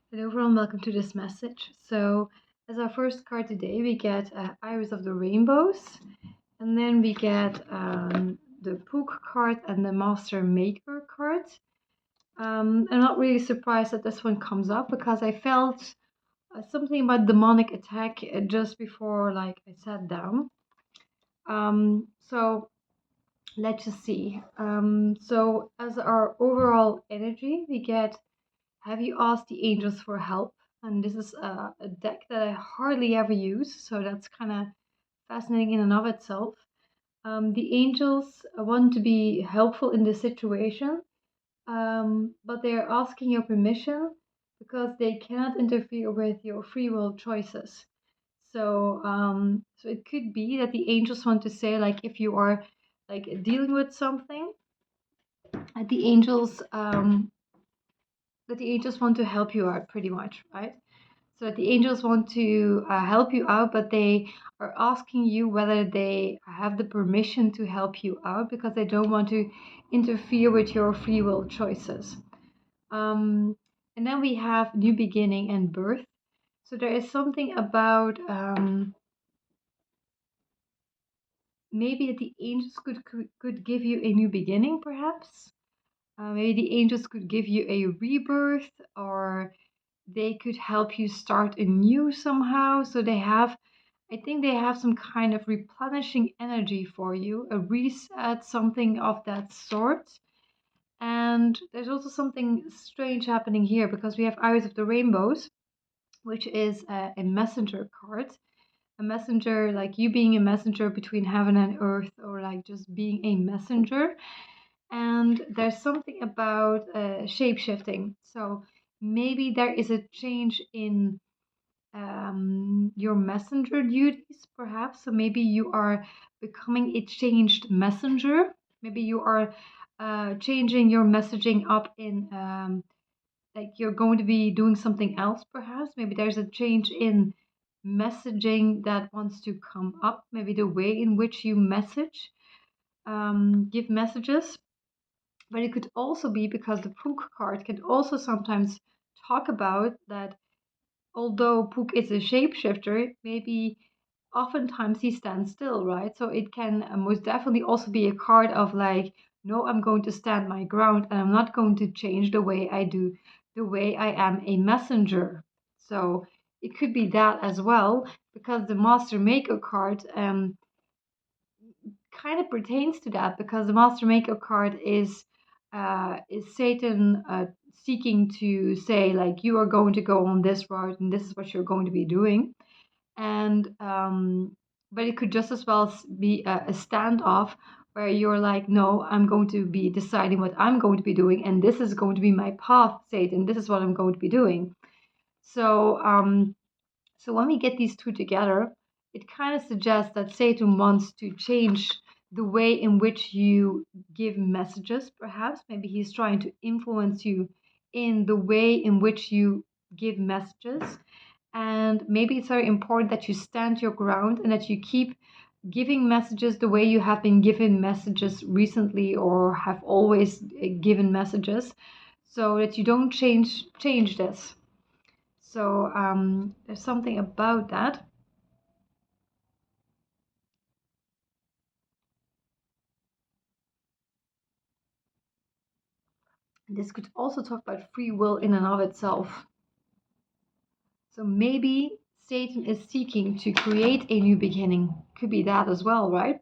Hello everyone, welcome to this message. So, as our first card today, we get Iris of the Rainbows, and then we get the Pook card and the Master Maker card. I'm not really surprised that this one comes up because I felt something about demonic attack just before like I sat down. So let's just see. So as our overall energy, we get have you asked the angels for help? And this is a deck that I hardly ever use, so that's kind of fascinating in and of itself. The angels want to be helpful in this situation, but they are asking your permission because they cannot interfere with your free will choices. So it could be that the angels want to say, like, if you are like dealing with something, that the angels want to help you out, pretty much, right? So the angels want to help you out, but they are asking you whether they have the permission to help you out because they don't want to interfere with your free will choices. And then we have new beginning and birth. So there is something about maybe that the angels could give you a new beginning, perhaps. Maybe the angels could give you a rebirth, or they could help you start anew somehow. So I think they have some kind of replenishing energy for you, a reset, something of that sort. And there's also something strange happening here because we have Eyes of the Rainbows, which is a messenger card. A messenger, like you being a messenger between heaven and earth, or like just being a messenger. And there's something about shape shifting. So maybe there is a change in your messenger duties, perhaps. So maybe you are becoming a changed messenger. Maybe you are changing your messaging up in, like you're going to be doing something else, perhaps. Maybe there's a change in messaging that wants to come up. Maybe the way in which you message, give messages. But it could also be because the Pook card can also sometimes talk about that although Pook is a shapeshifter, maybe oftentimes he stands still, right? So it can most definitely also be a card of like, no, I'm going to stand my ground and I'm not going to change the way I do, the way I am a messenger. So it could be that as well, because the Master Maker card kind of pertains to that, because the Master Maker card is Satan seeking to say like you are going to go on this route and this is what you're going to be doing, and but it could just as well be a standoff where you're like, no, I'm going to be deciding what I'm going to be doing, and this is going to be my path, Satan. This is what I'm going to be doing. So when we get these two together, it kind of suggests that Satan wants to change the way in which you give messages, perhaps. Maybe he's trying to influence you in the way in which you give messages. And maybe it's very important that you stand your ground and that you keep giving messages the way you have been given messages recently or have always given messages, so that you don't change this. So there's something about that. This could also talk about free will in and of itself. So maybe Satan is seeking to create a new beginning. Could be that as well, right?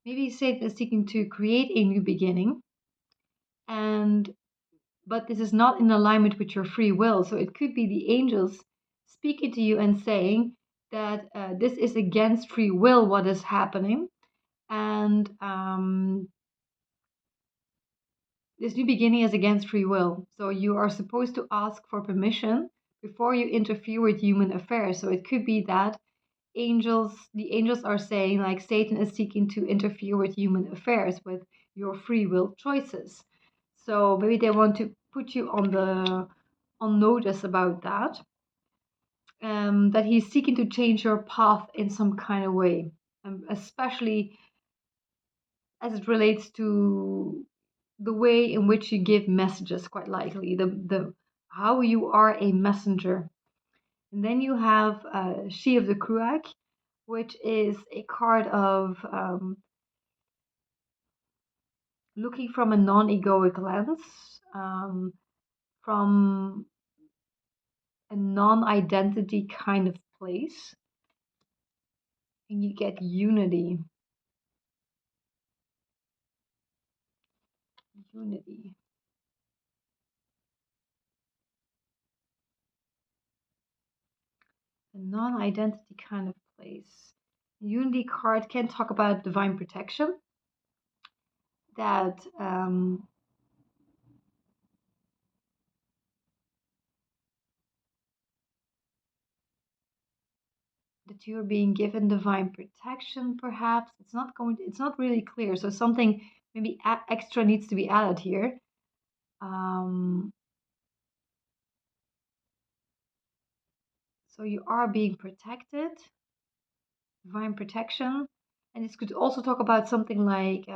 Maybe Satan is seeking to create a new beginning, and but this is not in alignment with your free will. So it could be the angels speaking to you and saying that this is against free will, what is happening, and this new beginning is against free will. So you are supposed to ask for permission before you interfere with human affairs. So it could be that the angels are saying like Satan is seeking to interfere with human affairs, with your free will choices. So maybe they want to put you on notice about that. That he's seeking to change your path in some kind of way, especially as it relates to the way in which you give messages, quite likely. The how you are a messenger. And then you have She of the Kruak, which is a card of looking from a non-egoic lens, from a non-identity kind of place, and you get unity. Unity. A non-identity kind of place. Unity card can talk about divine protection. That that you're being given divine protection, perhaps. It's not really clear. So something maybe extra needs to be added here. Um, so you are being protected, divine protection. And this could also talk about something like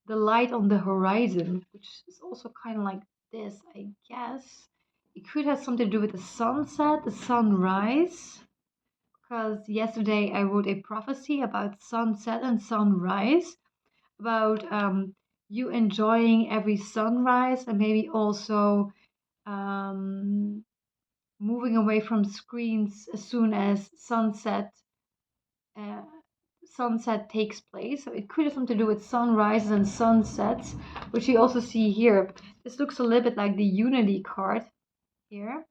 the light on the horizon, which is also kind of like this, I guess. It could have something to do with the sunset, the sunrise. Because yesterday I wrote a prophecy about sunset and sunrise, about you enjoying every sunrise, and maybe also um, moving away from screens as soon as uh, sunset takes place. So it could have something to do with sunrises and sunsets, which you also see here. This looks a little bit like the Unity card here.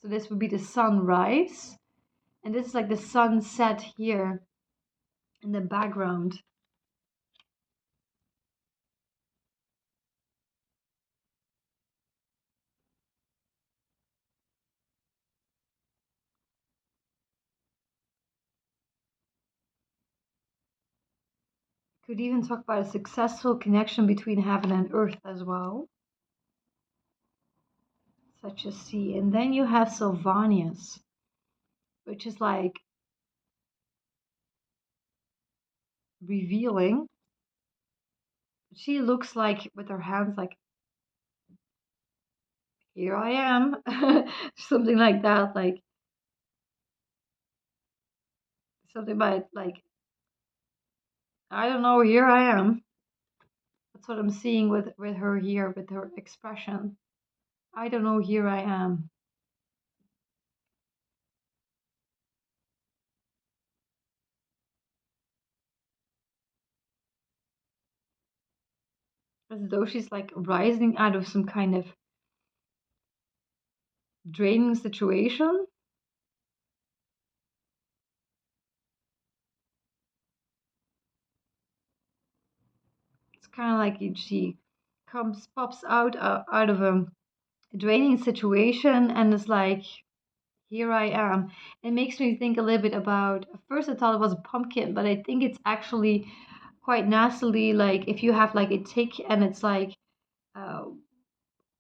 So this would be the sunrise, and this is like the sunset here in the background. Could even talk about a successful connection between heaven and earth as well, such as sea. And then you have Sylvanius, which is like revealing. She looks like with her hands like, here I am, something like that, like something about like, I don't know, here I am. That's what I'm seeing with her here, with her expression. I don't know, here I am. As though she's like rising out of some kind of draining situation. It's kind of like she pops out of a draining situation and is like, here I am. It makes me think a little bit about, at first I thought it was a pumpkin, but I think it's actually quite nastily like if you have like a tick and it's like, uh,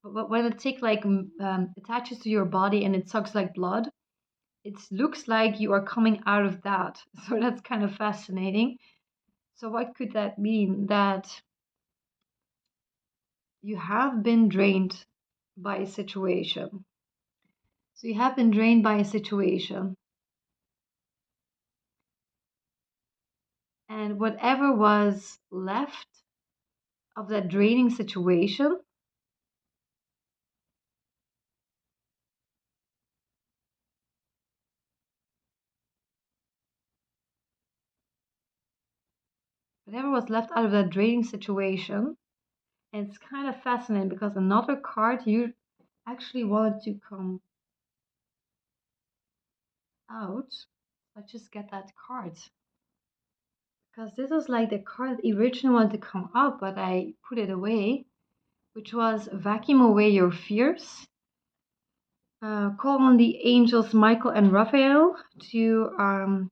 when a tick like attaches to your body and it sucks like blood, it looks like you are coming out of that. So that's kind of fascinating. So what could that mean? That you have been drained by a situation. So you have been drained by a situation. And whatever was left of that draining situation, whatever was left out of that draining situation, and it's kind of fascinating because another card you actually wanted to come out. Let's just get that card. Because this was like the card that originally wanted to come up, but I put it away, which was Vacuum Away Your Fears. Call on the angels Michael and Raphael um,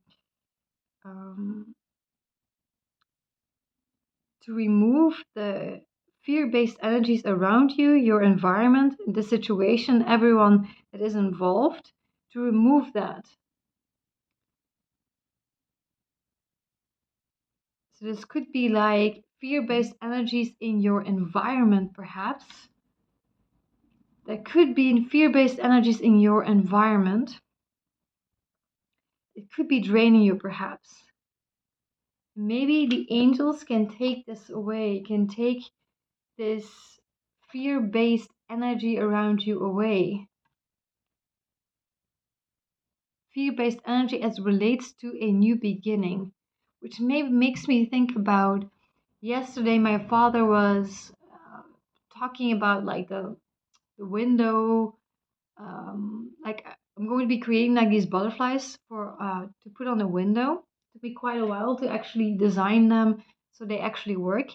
to remove the fear-based energies around you, your environment, the situation, everyone that is involved, to remove that. So this could be like fear-based energies in your environment, perhaps. There could be fear-based energies in your environment. It could be draining you, perhaps. Maybe the angels can take this away, can take this fear-based energy around you away. Fear-based energy as relates to a new beginning, which maybe makes me think about yesterday my father was talking about like the window, like I'm going to be creating like these butterflies for to put on the window. It took me quite a while to actually design them so they actually work.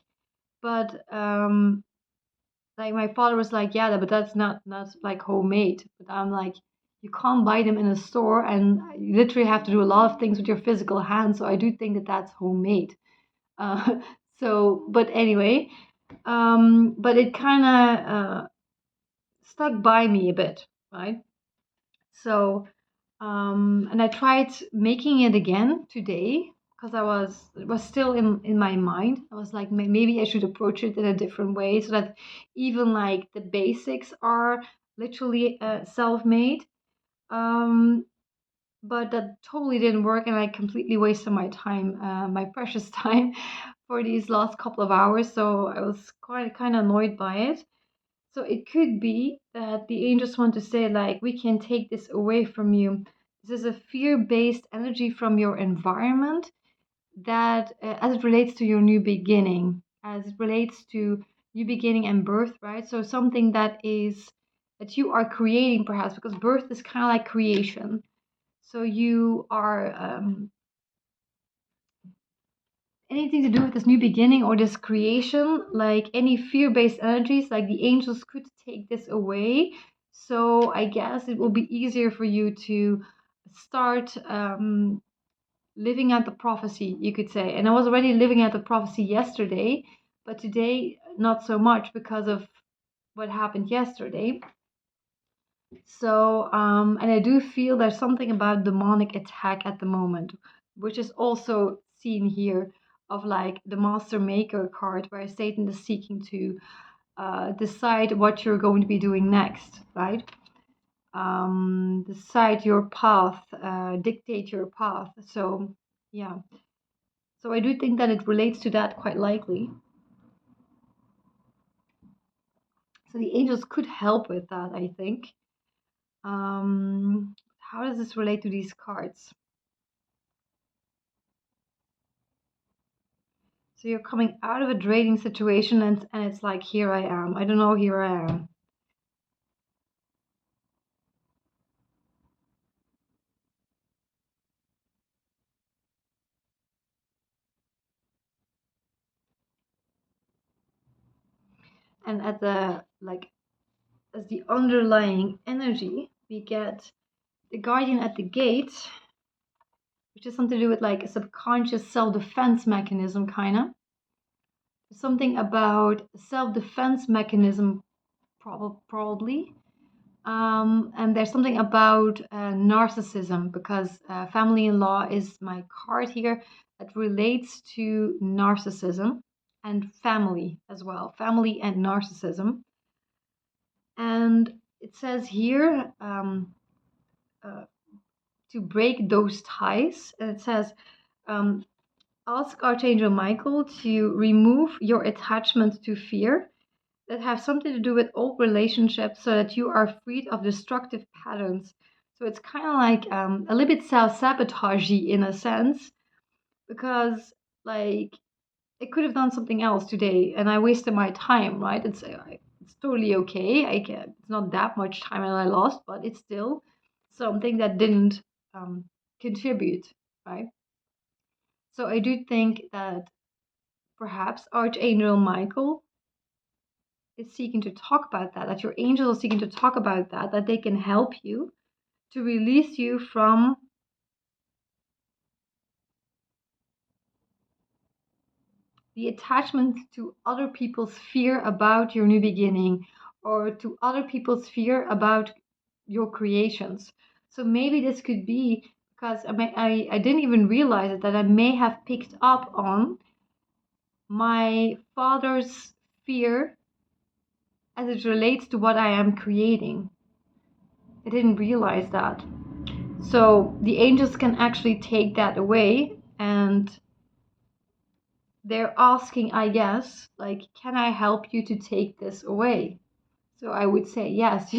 But like my father was like, yeah, but that's not like homemade. But I'm like, you can't buy them in a store, and you literally have to do a lot of things with your physical hands. So I do think that that's homemade. Uh, so, but anyway, but it kind of stuck by me a bit, right? So, and I tried making it again today because it was still in my mind. I was like, maybe I should approach it in a different way so that even like the basics are literally self-made. Um, but that totally didn't work, and I completely wasted my time, my precious time, for these last couple of hours. So I was quite kind of annoyed by it. So it could be that the angels want to say, like, we can take this away from you. This is a fear based energy from your environment that, as it relates to your new beginning, as it relates to new beginning and birth, right? So something that you are creating, perhaps, because birth is kind of like creation. So you are anything to do with this new beginning or this creation, like any fear-based energies, like the angels could take this away. So I guess it will be easier for you to start living out the prophecy, you could say. And I was already living out the prophecy yesterday, but today not so much because of what happened yesterday. So, and I do feel there's something about demonic attack at the moment, which is also seen here of like the Master Maker card, where Satan is seeking to decide what you're going to be doing next, right? Decide your path, dictate your path. So, yeah. So I do think that it relates to that quite likely. So the angels could help with that, I think. How does this relate to these cards? So you're coming out of a draining situation, and it's like, here I am. I don't know, here I am. And at the like as the underlying energy, we get the guardian at the gate, which is something to do with like a subconscious self-defense mechanism, kind of. Something about self-defense mechanism, probably. And there's something about narcissism, because family in law is my card here that relates to narcissism and family as well, family and narcissism. And it says here uh, to break those ties, and it says, um, ask Archangel Michael to remove your attachment to fear that have something to do with old relationships so that you are freed of destructive patterns. So it's kind of like a little bit self-sabotagey in a sense, because like I could have done something else today and I wasted my time, right? It's totally okay. It's not that much time that I lost, but it's still something that didn't um, contribute, right? So I do think that perhaps Archangel Michael is seeking to talk about that, that your angels are seeking to talk about that, that they can help you to release you from the attachment to other people's fear about your new beginning, or to other people's fear about your creations. So maybe this could be because I didn't even realize it, that I may have picked up on my father's fear as it relates to what I am creating. I didn't realize that. So the angels can actually take that away, and they're asking, I guess, like, can I help you to take this away? So I would say yes,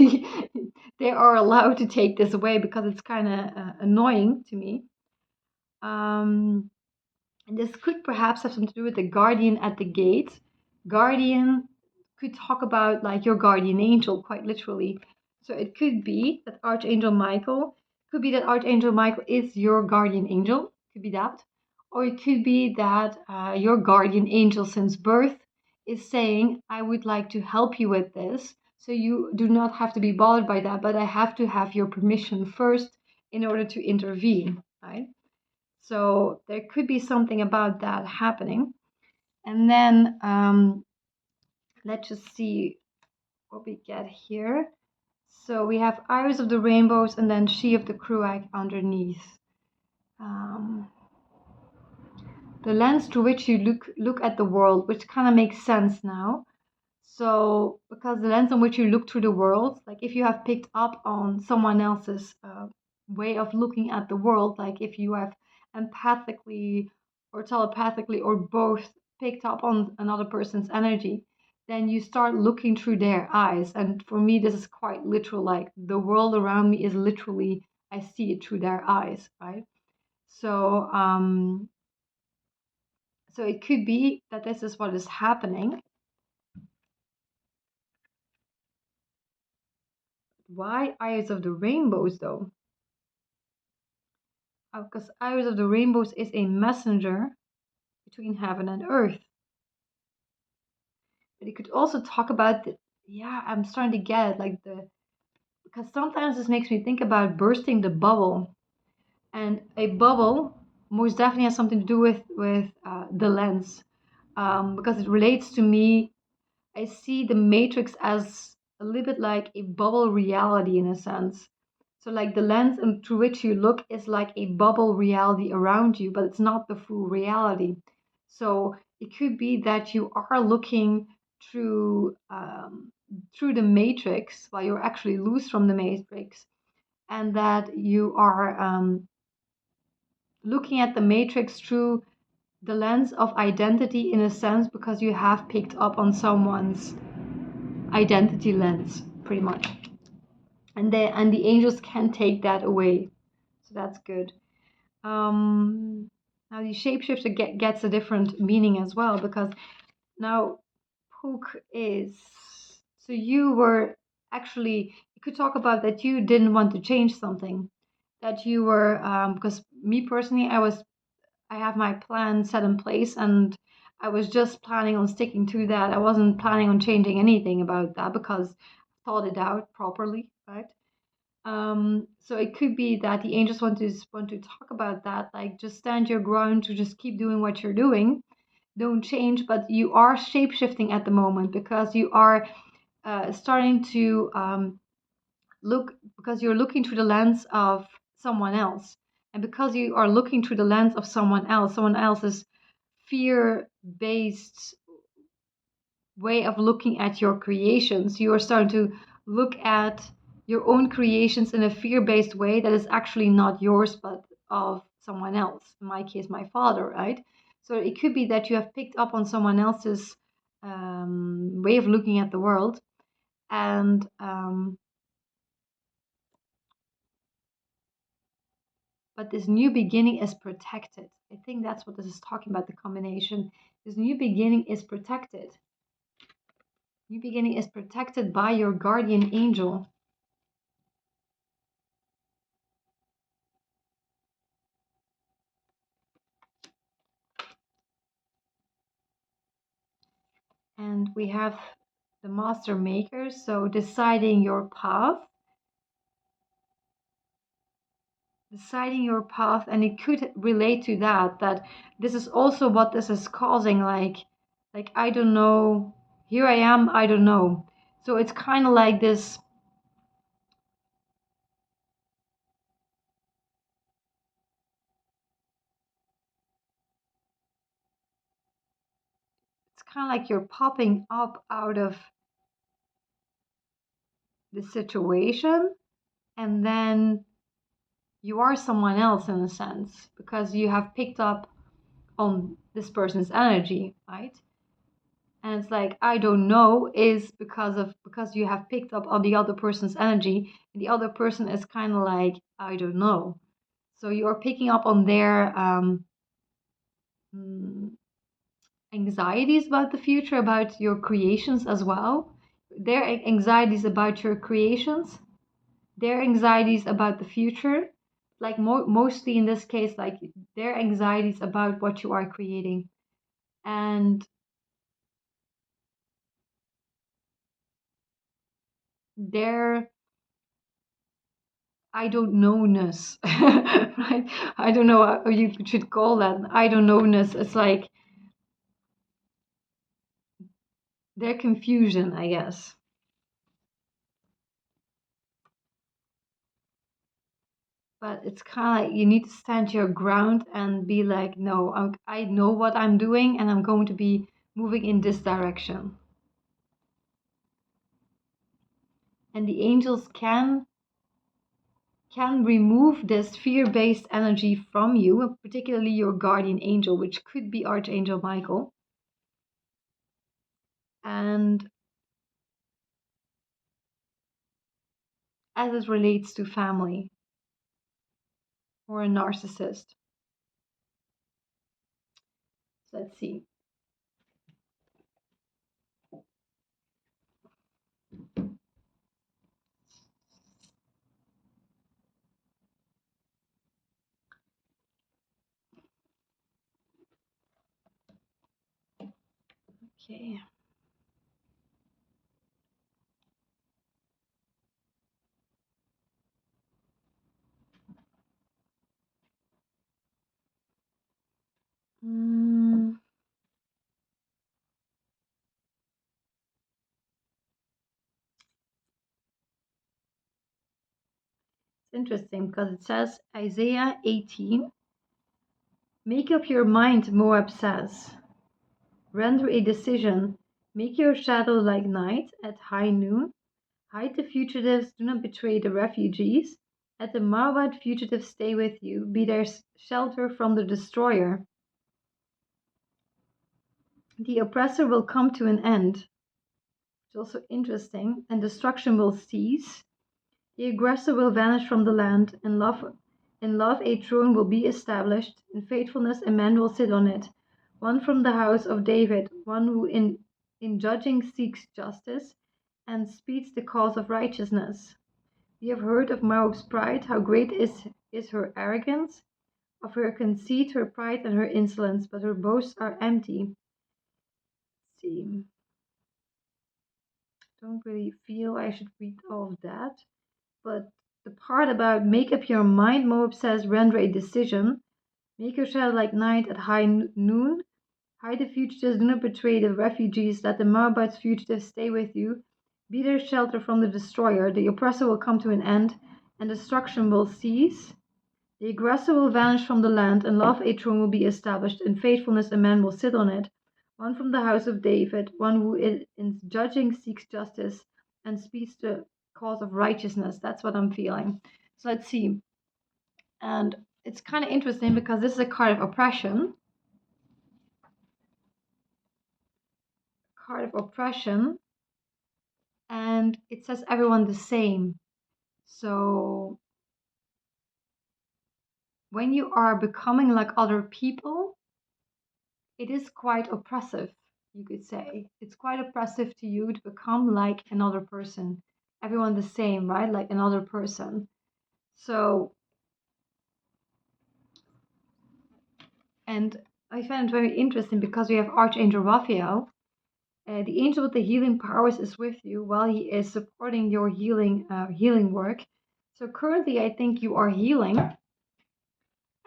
they are allowed to take this away because it's kind of annoying to me. Um, and this could perhaps have something to do with the guardian at the gate. Guardian could talk about like your guardian angel, quite literally. So it could be that Archangel Michael, could be that Archangel Michael is your guardian angel, could be that. Or it could be that your guardian angel since birth is saying, I would like to help you with this. So you do not have to be bothered by that, but I have to have your permission first in order to intervene, right? So there could be something about that happening. And then let's just see what we get here. So we have Iris of the Rainbows and then She of the Cruach underneath. Um, the lens through which you look at the world, which kind of makes sense now. So, because the lens on which you look through the world, like if you have picked up on someone else's way of looking at the world, like if you have empathically or telepathically or both picked up on another person's energy, then you start looking through their eyes. And for me, this is quite literal, like the world around me is literally, I see it through their eyes, right? So, so it could be that this is what is happening. Why Eyes of the Rainbows, though? Because Iris of the Rainbows is a messenger between heaven and earth. But you could also talk about the, yeah, I'm starting to get it, like the, because sometimes this makes me think about bursting the bubble. And a bubble most definitely has something to do with the lens. Because it relates to me, I see the matrix as a little bit like a bubble reality in a sense. So like the lens through which you look is like a bubble reality around you, but it's not the full reality. So it could be that you are looking through through the matrix while you're actually loose from the matrix, and that you are looking at the matrix through the lens of identity in a sense because you have picked up on someone's identity lens pretty much, and the angels can take that away, so that's good. Now the shapeshifter gets a different meaning as well, because now Pook is, so you were actually, you could talk about that you didn't want to change something, that you were because me personally, I have my plan set in place, and I was just planning on sticking to that. I wasn't planning on changing anything about that because I thought it out properly, right? So it could be that the angels want to talk about that, like just stand your ground to just keep doing what you're doing, don't change, but you are shape shifting at the moment because you are starting to look, because you're looking through the lens of someone else, and because you are looking through the lens of someone else's fear-based way of looking at your creations, you are starting to look at your own creations in a fear-based way that is actually not yours but of someone else, in my case my father, right? So it could be that you have picked up on someone else's way of looking at the world, and but this new beginning is protected. I think that's what this is talking about, the combination. This new beginning is protected. New beginning is protected by your guardian angel. And we have the master maker, so deciding your path. Deciding your path, and it could relate to that, that this is also what this is causing, like I don't know, here I am, I don't know. So it's kind of like this, it's kind of like you're popping up out of the situation, and then you are someone else in a sense because you have picked up on this person's energy, right? And it's like, I don't know is because you have picked up on the other person's energy, and the other person is kind of like, I don't know. So you're picking up on their mm, anxieties about the future, about your creations as well. Their anxieties about your creations, their anxieties about the future, like mostly in this case, like their anxieties about what you are creating. And their I don't knowness, right? I don't know how you should call that. I don't knowness. It's like their confusion, I guess. But it's kind of like you need to stand your ground and be like, no, I know what I'm doing, and I'm going to be moving in this direction. And the angels can remove this fear-based energy from you, particularly your guardian angel, which could be Archangel Michael. And as it relates to family or a narcissist. So let's see. Okay. Mm, it's interesting because it says Isaiah 18, make up your mind, Moab says. Render a decision. Make your shadow like night at high noon. Hide the fugitives, do not betray the refugees. Let the Moabite fugitives stay with you, be their shelter from the destroyer. The oppressor will come to an end. It's also interesting, and destruction will cease. The aggressor will vanish from the land, and love a throne will be established, in faithfulness a man will sit on it, one from the house of David, one who in judging seeks justice, and speeds the cause of righteousness. We have heard of Moab's pride, how great is her arrogance, of her conceit, her pride, and her insolence, but her boasts are empty. Let's see, don't really feel I should read all of that. But the part about make up your mind, Moab says, render a decision. Make your shadow like night at high noon. Hide the fugitives, do not betray the refugees. Let the Moabites fugitives stay with you. Be their shelter from the destroyer. The oppressor will come to an end, and destruction will cease. The aggressor will vanish from the land, and love a throne will be established. In faithfulness a man will sit on it. One from the house of David, one who in judging seeks justice and speaks the cause of righteousness. That's what I'm feeling. So let's see. And it's kind of interesting because this is a card of oppression. Card of oppression. And it says everyone the same. So when you are becoming like other people, it is quite oppressive, you could say. It's quite oppressive to you to become like another person. Everyone the same, right? Like another person. So, and I find it very interesting because we have Archangel Raphael. The angel with the healing powers is with you while he is supporting your healing work. So currently, I think you are healing,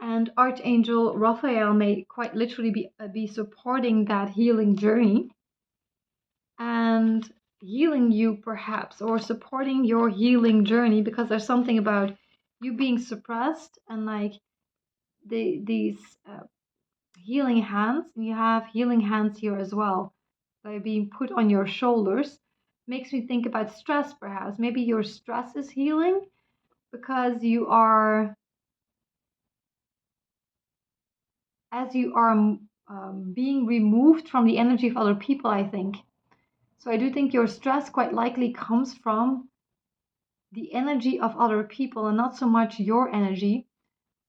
and Archangel Raphael may quite literally be supporting that healing journey and healing you perhaps, or supporting your healing journey, because there's something about you being suppressed and like these healing hands, and you have healing hands here as well by being put on your shoulders. makes me think about stress, perhaps. Maybe your stress is healing because you are, as you are being removed from the energy of other people, I think. So I do think your stress quite likely comes from the energy of other people and not so much your energy.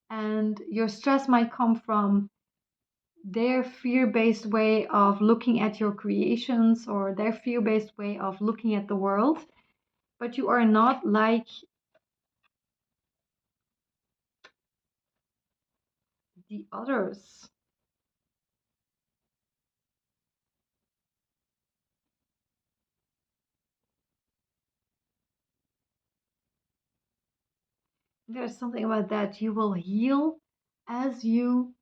And your stress might come from their fear based way of looking at your creations or their fear based way of looking at the world. But you are not like the others. There's something about that. You will heal as you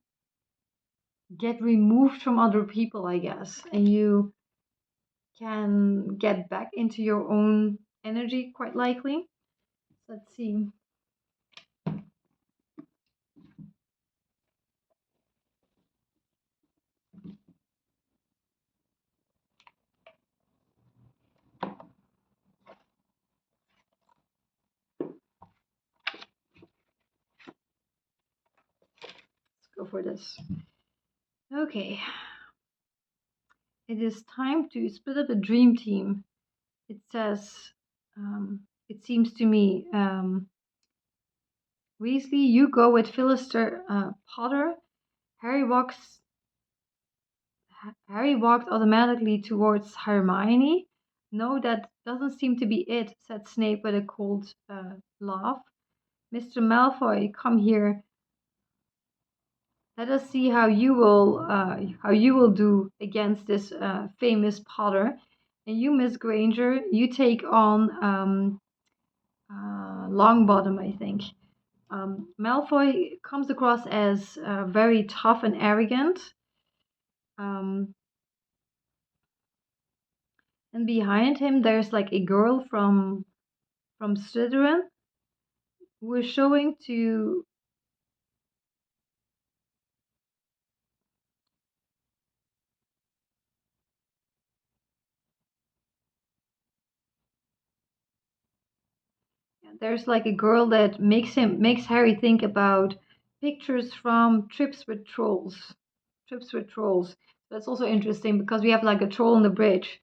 get removed from other people, I guess, and you can get back into your own energy quite likely. Let's see. Let's go for this. Okay, it is time to split up the dream team. It says, it seems to me, Weasley, you go with Philister Potter. Harry walks Harry walked automatically towards Hermione. No, that doesn't seem to be it, said Snape with a cold laugh. Mr. Malfoy, come here. Let us see how you will do against this famous Potter. And you, Miss Granger, you take on Longbottom, I think. Malfoy comes across as very tough and arrogant. Um, and behind him, there's like a girl from Slytherin who is showing to. There's like a girl that makes Harry think about pictures from trips with trolls. Trips with trolls. That's also interesting because we have like a troll on the bridge.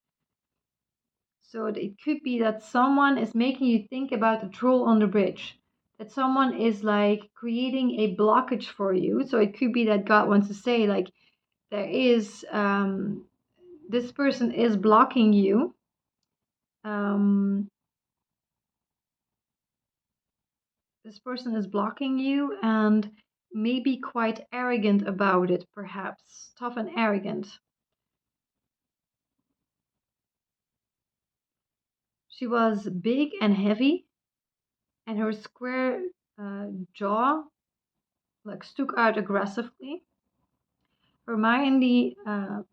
So it could be that someone is making you think about the troll on the bridge. That someone is like creating a blockage for you. So it could be that God wants to say like there is this person is blocking you. Um, this person is blocking you and maybe quite arrogant about it, perhaps tough and arrogant. She was big and heavy, and her square jaw like stuck out aggressively. Hermione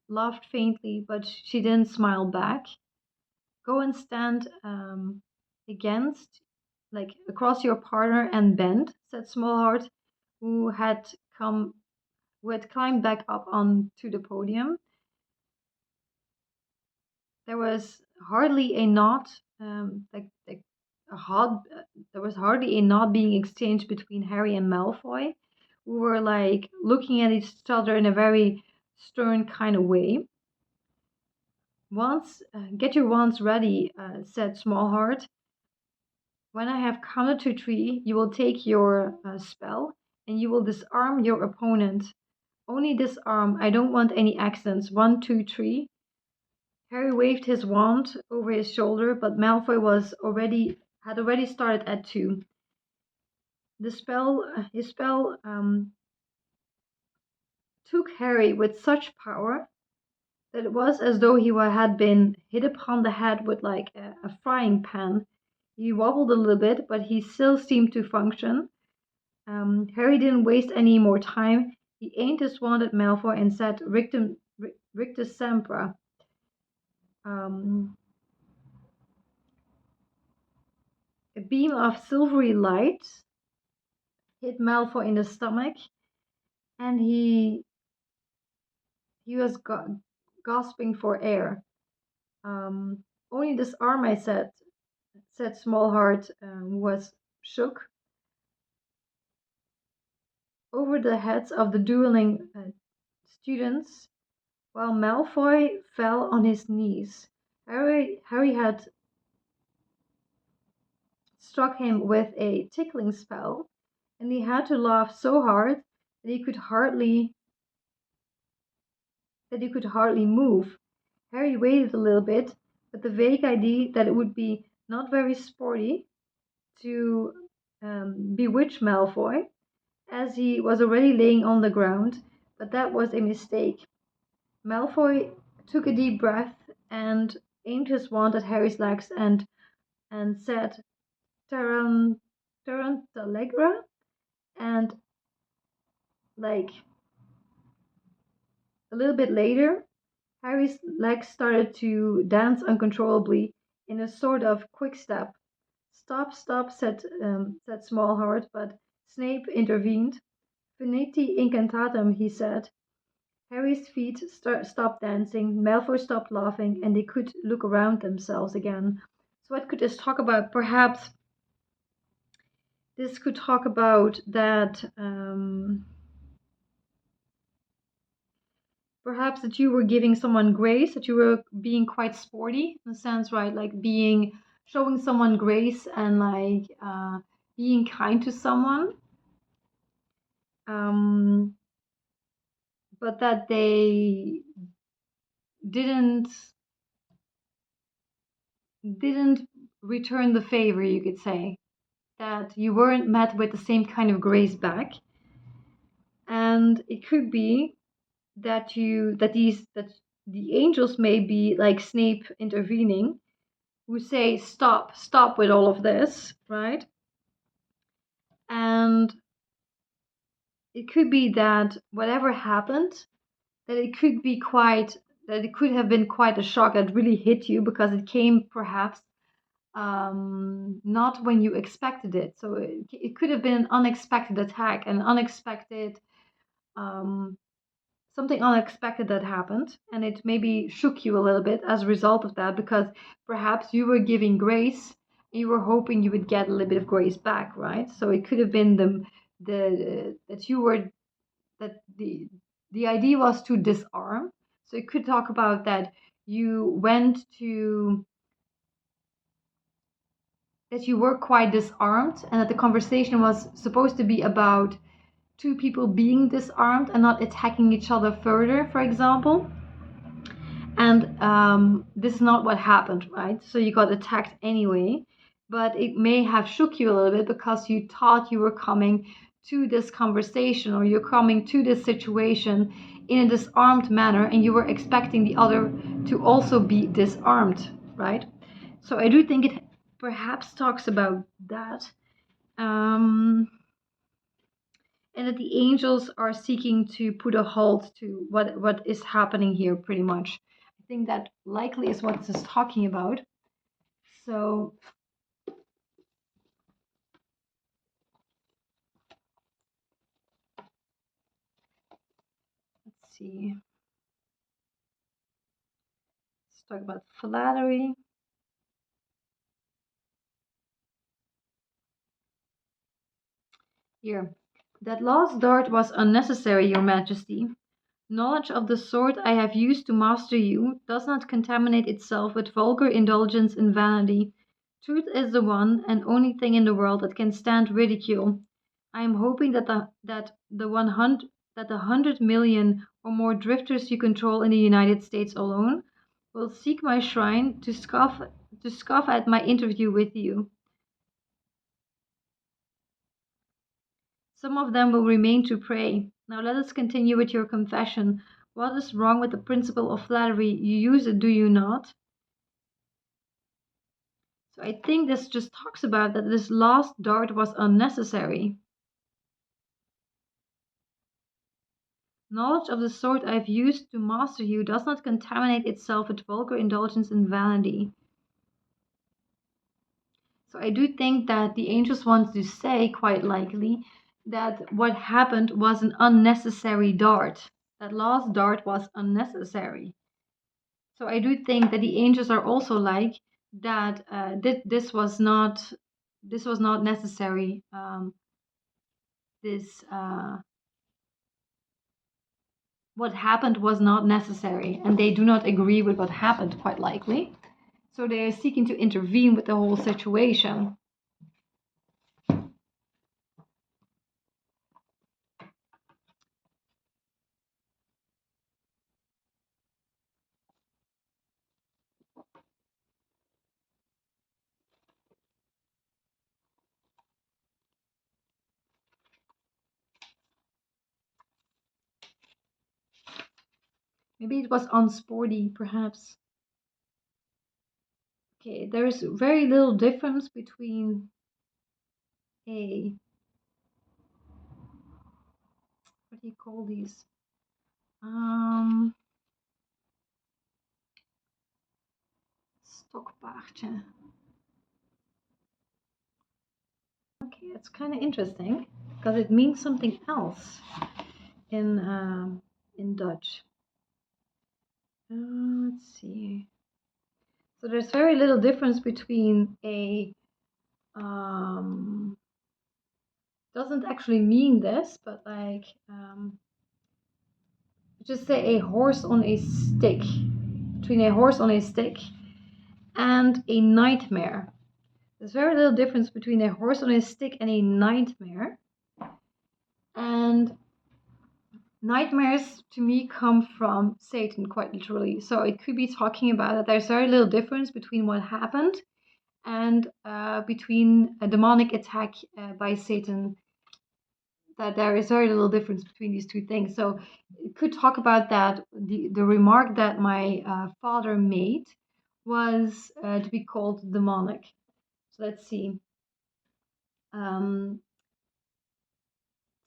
laughed faintly, but she didn't smile back. Go and stand against, like across your partner and bend, said Smallheart, who had come, who had climbed back up onto the podium. There was hardly a nod, like a hard, there was hardly a nod being exchanged between Harry and Malfoy, who were like looking at each other in a very stern kind of way. Once, get your wands ready, said Smallheart. When I have counted to three, you will take your spell and you will disarm your opponent. Only disarm. I don't want any accents. 1, 2, 3. Harry waved his wand over his shoulder, but Malfoy had already started at 2. His spell, took Harry with such power that it was as though he had been hit upon the head with like a frying pan. He wobbled a little bit, but he still seemed to function. Harry didn't waste any more time. He aimed his wand at Malfoy and said, Rictus Sempra. Um, a beam of silvery light hit Malfoy in the stomach, and he was gasping for air. Um, Only this arm, I said Small Heart, was shook over the heads of the dueling students, while Malfoy fell on his knees. Harry had struck him with a tickling spell, and he had to laugh so hard that he could hardly move. Harry waited a little bit, with the vague idea that it would be not very sporty to bewitch Malfoy, as he was already laying on the ground, but that was a mistake. Malfoy took a deep breath and aimed his wand at Harry's legs and said, Tarantalegra, and like a little bit later, Harry's legs started to dance uncontrollably in a sort of quick step. Stop, stop, said Smallheart, but Snape intervened. Finiti incantatem, he said. Harry's feet stopped dancing, Malfoy stopped laughing, and they could look around themselves again. So what could this talk about? Perhaps this could talk about that, perhaps that you were giving someone grace, that you were being quite sporty in a sense, right? Like showing someone grace and being kind to someone. Um, but that they didn't didn't return the favor, you could say. That you weren't met with the same kind of grace back. And it could be that the angels may be like Snape intervening, who say stop with all of this, right? And it could be that whatever happened, that it could have been quite a shock that really hit you because it came perhaps not when you expected it. So it could have been an unexpected attack, an unexpected um, something unexpected that happened, and it maybe shook you a little bit as a result of that because perhaps you were giving grace and you were hoping you would get a little bit of grace back, right? So it could have been the that you were that the idea was to disarm. So it could talk about that that you were quite disarmed and that the conversation was supposed to be about two people being disarmed and not attacking each other further, for example. And this is not what happened, right? So you got attacked anyway, but it may have shook you a little bit because you thought you were coming to this conversation or you're coming to this situation in a disarmed manner and you were expecting the other to also be disarmed, right? So I do think it perhaps talks about that. And that the angels are seeking to put a halt to what is happening here pretty much. I think that likely is what this is talking about. So let's see. Let's talk about flattery. Here. That last dart was unnecessary, Your Majesty. Knowledge of the sort I have used to master you does not contaminate itself with vulgar indulgence in vanity. Truth is the one and only thing in the world that can stand ridicule. I am hoping that the 100 million or more drifters you control in the United States alone will seek my shrine to scoff at my interview with you. Some of them will remain to pray. Now let us continue with your confession. What is wrong with the principle of flattery? You use it, do you not? So I think this just talks about that this last dart was unnecessary. Knowledge of the sort I've used to master you does not contaminate itself with vulgar indulgence and vanity. So I do think that the angels want to say, quite likely, that what happened was an unnecessary dart. That last dart was unnecessary. So I do think that the angels are also like that. This was not necessary. This What happened was not necessary, and they do not agree with what happened, quite likely. So they are seeking to intervene with the whole situation. Maybe it was unsporty, perhaps. Okay, there is very little difference between a, what do you call these? Um, Stokpaardje. Okay, it's kind of interesting because it means something else in Dutch. Let's see. So there's very little difference between a doesn't actually mean this, but like just say a horse on a stick, between a horse on a stick and a nightmare. There's very little difference between a horse on a stick and a nightmare. And nightmares to me come from Satan, quite literally. So it could be talking about that there's very little difference between what happened and between a demonic attack by Satan. That there is very little difference between these two things. So it could talk about that. The remark that my father made was to be called demonic. So let's see. Um,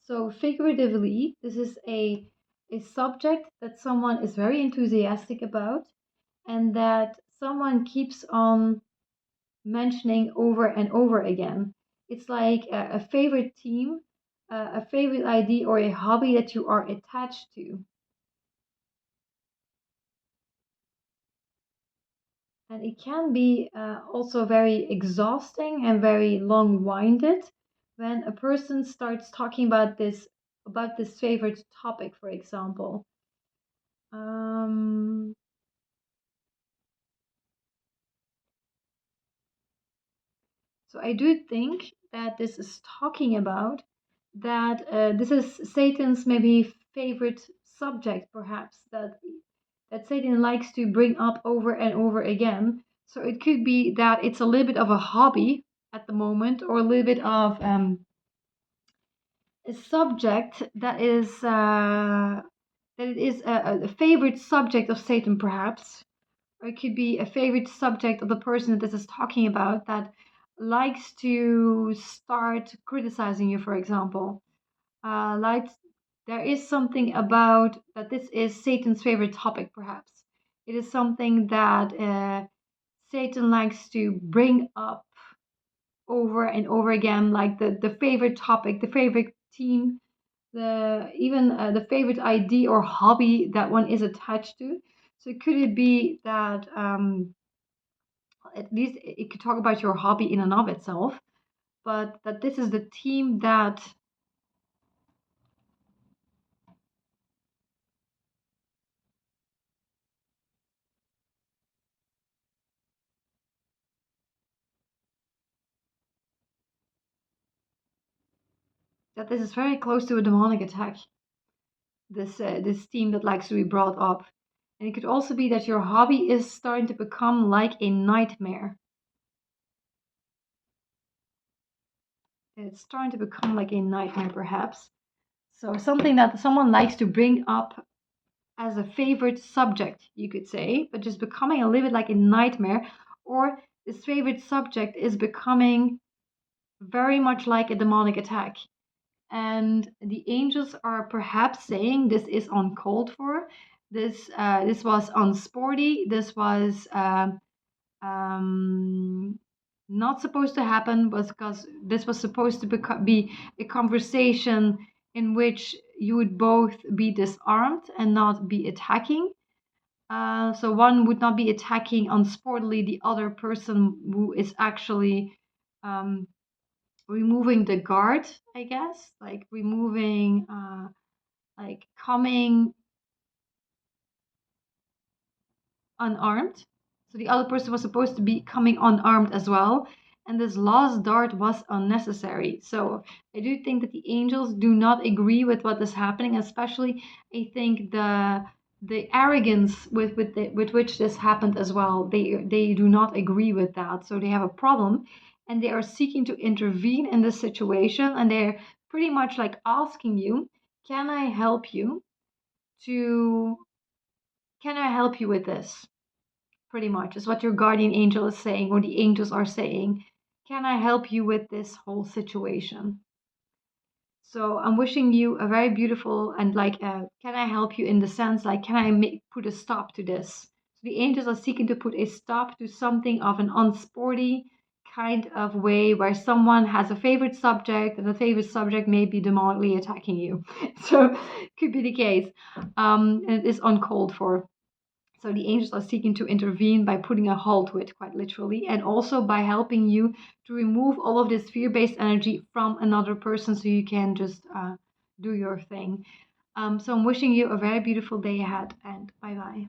so figuratively, this is a subject that someone is very enthusiastic about and that someone keeps on mentioning over and over again. It's like a favorite team, a favorite idea, or a hobby that you are attached to. And it can be also very exhausting and very long-winded when a person starts talking about this favorite topic, for example. Um, So I do think that this is talking about that this is Satan's maybe favorite subject, perhaps that Satan likes to bring up over and over again. So it could be that it's a little bit of a hobby at the moment, or a little bit of a subject that it is a favorite subject of Satan, perhaps, or it could be a favorite subject of the person that this is talking about that likes to start criticizing you, for example. Like there is something about that this is Satan's favorite topic, perhaps. It is something that Satan likes to bring up over and over again, like the favorite topic, the favorite team, the favorite idea or hobby that one is attached to. So could it be that at least it could talk about your hobby in and of itself, but that this is the team that this is very close to a demonic attack. This team that likes to be brought up, and it could also be that your hobby is starting to become like a nightmare. It's starting to become like a nightmare, perhaps. So something that someone likes to bring up as a favorite subject, you could say, but just becoming a little bit like a nightmare, or this favorite subject is becoming very much like a demonic attack. And the angels are perhaps saying this is uncalled for. This was unsporty. This was um, not supposed to happen, was because this was supposed to be a conversation in which you would both be disarmed and not be attacking. So one would not be attacking unsportly the other person who is actually um, removing the guard, I guess, like removing, like coming unarmed. So the other person was supposed to be coming unarmed as well. And this last dart was unnecessary. So I do think that the angels do not agree with what is happening, especially I think the arrogance with which this happened as well. They do not agree with that. So they have a problem and they are seeking to intervene in this situation, and they're pretty much like asking you, can I help you to can I help you with this? Pretty much is what your guardian angel is saying, or the angels are saying. Can I help you with this whole situation? So I'm wishing you a very beautiful and like, can I help you in the sense like, can I put a stop to this? So the angels are seeking to put a stop to something of an unsporty kind of way where someone has a favorite subject and the favorite subject may be demonically attacking you. So could be the case. And it is uncalled for. So the angels are seeking to intervene by putting a halt to it, quite literally, and also by helping you to remove all of this fear-based energy from another person so you can just do your thing. So I'm wishing you a very beautiful day ahead, and bye-bye.